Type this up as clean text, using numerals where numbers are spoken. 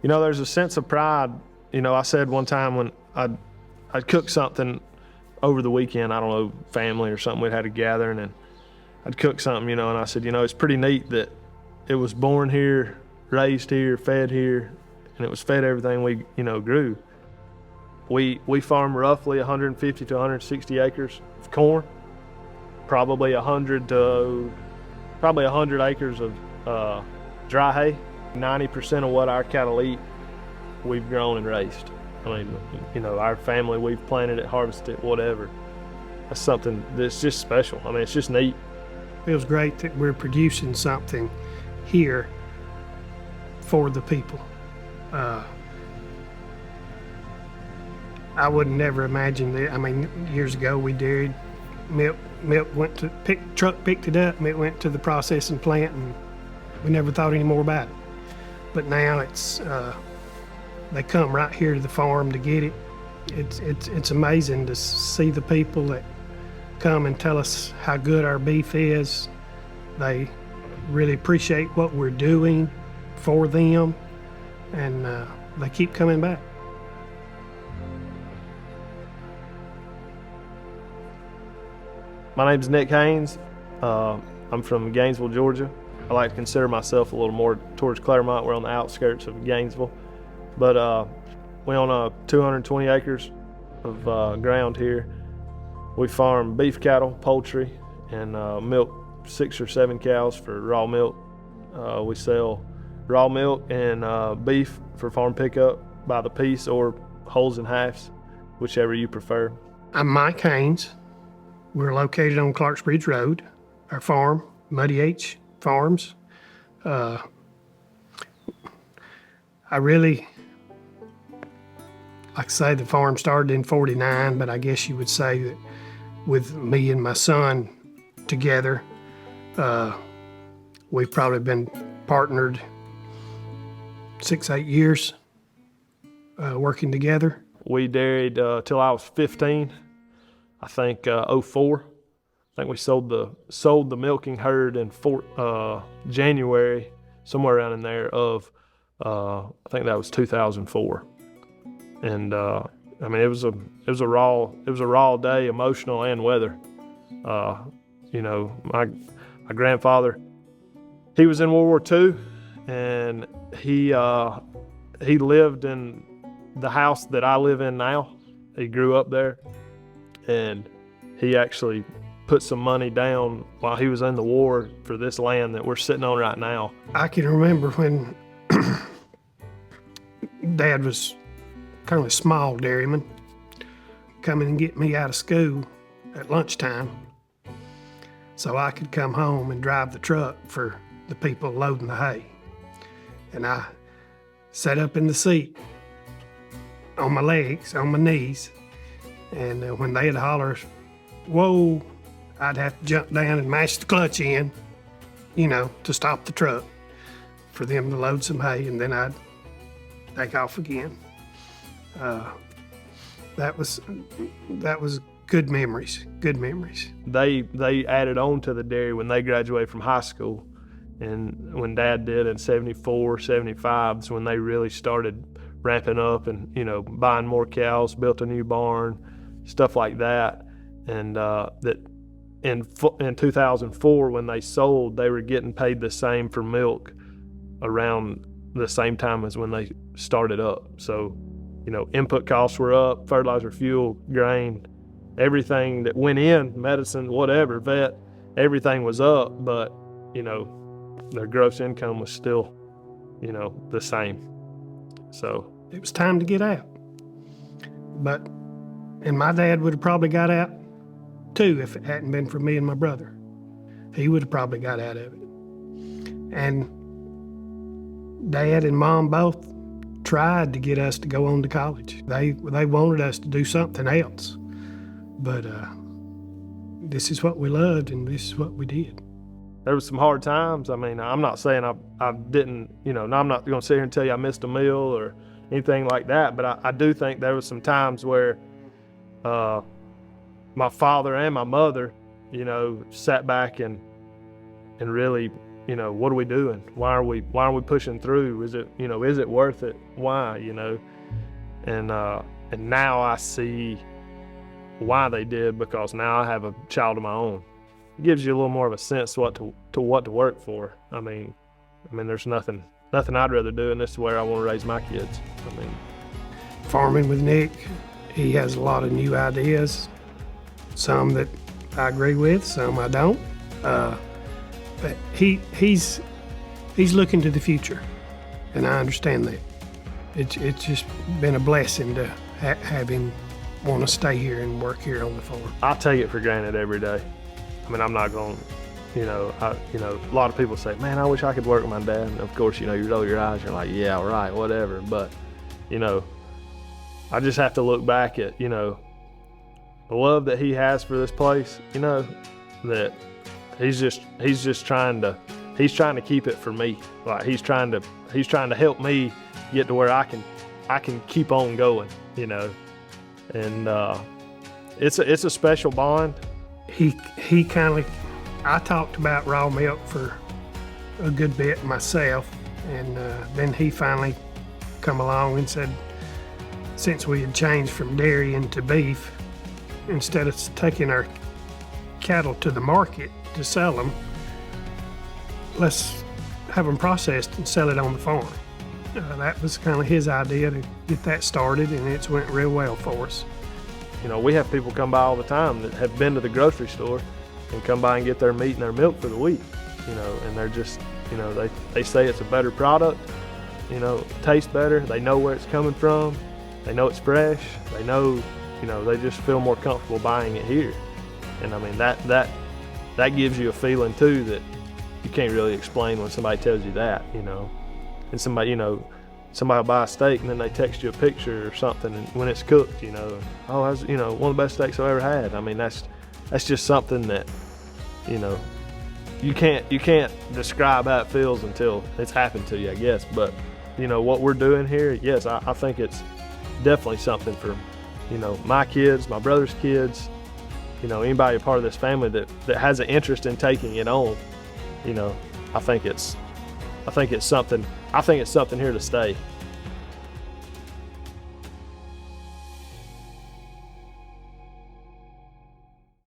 You know, there's a sense of pride. You know, I said one time when I'd cook something over the weekend, I don't know, family or something, we'd had a gathering, and I'd cook something, you know, and I said, you know, it's pretty neat that it was born here, raised here, fed here, and it was fed everything we, you know, grew. We farm roughly 150 to 160 acres of corn, probably 100 acres of dry hay. 90% of what our cattle eat, we've grown and raised. I mean, you know, our family, we've planted it, harvested it, whatever. That's something that's just special. I mean, it's just neat. It feels great that we're producing something here for the people. I would never imagine that. I mean, years ago we dairied, milk went to truck picked it up, milk went to the processing plant, and we never thought any more about it. But now it's they come right here to the farm to get it. It's amazing to see the people that come and tell us how good our beef is. They really appreciate what we're doing for them, and they keep coming back. My name's Nick Haynes. I'm from Gainesville, Georgia. I like to consider myself a little more towards Clermont. We're on the outskirts of Gainesville. But we own 220 acres of ground here. We farm beef cattle, poultry, and milk 6 or 7 cows for raw milk. We sell raw milk and beef for farm pickup by the piece or wholes and halves, whichever you prefer. I'm Mike Haynes. We're located on Clarks Bridge Road. Our farm, Muddy H Farms. I really, like I say, the farm started in '49, but I guess you would say that with me and my son together, we've probably been partnered 6-8 years working together. We dairied till I was 15. I think 04. I think we sold the milking herd in January, somewhere around in there of I think that was 2004. And I mean, it was a raw day, emotional and weather. You know, my grandfather, he was in World War II, and he lived in the house that I live in now. He grew up there, and he actually put some money down while he was in the war for this land that we're sitting on right now. I can remember when Dad was kind of a small dairyman, coming and get me out of school at lunchtime so I could come home and drive the truck for the people loading the hay. And I sat up in the seat on my legs, on my knees, and when they'd holler, "Whoa," I'd have to jump down and mash the clutch in, you know, to stop the truck for them to load some hay, and then I'd take off again. That was good memories, good memories. They added on to the dairy when they graduated from high school, and when Dad did in 74, 75 is when they really started ramping up and, you know, buying more cows, built a new barn, stuff like that. And that in 2004, when they sold, they were getting paid the same for milk around the same time as when they started up. So, you know, input costs were up, fertilizer, fuel, grain, everything that went in, medicine, whatever, vet, everything was up, but, you know, their gross income was still, you know, the same. So it was time to get out. And my dad would have probably got out too if it hadn't been for me and my brother. He would have probably got out of it. And Dad and Mom both tried to get us to go on to college. They wanted us to do something else. But this is what we loved, and this is what we did. There was some hard times. I mean, I'm not saying I didn't, you know, I'm not going to sit here and tell you I missed a meal or anything like that, but I do think there was some times where my father and my mother, you know, sat back and really you know, what are we doing? Why are we pushing through? Is it worth it? Why, you know? And now I see why they did, because now I have a child of my own. It gives you a little more of a sense what to work for. I mean, there's nothing I'd rather do, and this is where I want to raise my kids. I mean, farming with Nick, he has a lot of new ideas, some that I agree with, some I don't. But he's looking to the future, and I understand that. It's just been a blessing to have him want to stay here and work here on the farm. I take it for granted every day. I mean, I'm not going to, a lot of people say, man, I wish I could work with my dad. And of course, you roll your eyes, you're like, yeah, right, whatever. But, I just have to look back at, the love that he has for this place, that he's just trying to keep it for me. Like he's trying to help me get to where I can keep on going, and it's a special bond. He kind of, I talked about raw milk for a good bit myself, and then he finally come along and said, since we had changed from dairy into beef, instead of taking our cattle to the market to sell them, let's have them processed and sell it on the farm. That was kind of his idea to get that started, and it's went real well for us. We have people come by all the time that have been to the grocery store and come by and get their meat and their milk for the week, and they're just, they say it's a better product, tastes better, they know where it's coming from, they know it's fresh, they know, they just feel more comfortable buying it here. And I mean, that gives you a feeling too that you can't really explain when somebody tells you that, and somebody will buy a steak and then they text you a picture or something, and when it's cooked, oh, that's, one of the best steaks I've ever had. I mean, that's just something that, you can't describe how it feels until it's happened to you, I guess. But, what we're doing here, yes, I think it's definitely something for, my kids, my brother's kids, anybody a part of this family that has an interest in taking it on. I think it's something here to stay.